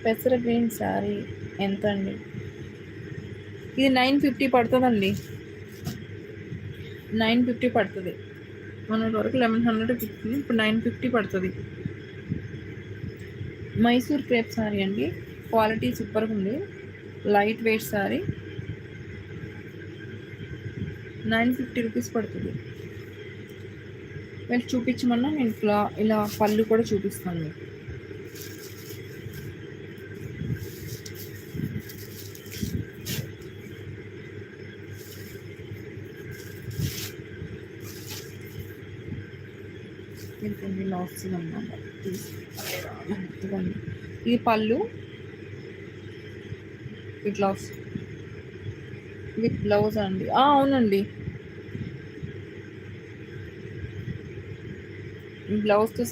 పెసర గ్రీన్ శారీ ఎంత అండి? ఇది 950 పడుతుందండి. 950 పడుతుంది. మొన్నటి వరకు 1100 ఇచ్చింది, ఇప్పుడు 950 పడుతుంది. మైసూర్ క్రేప్ శారీ అండి, క్వాలిటీ సూపర్గా ఉంది, లైట్ వెయిట్ శారీ, 950 రూపీస్ పడుతుంది. వీళ్ళు చూపించమన్నా నేను ఇలా పళ్ళు కూడా చూపిస్తాను మీకు. ఇది లాస్ట్ అన్నమాట, తీసుకోండి. ఇది పళ్ళు ఇట్లా విత్ బ్లౌజ్ అండి. అవునండి, బ్లౌజ్తో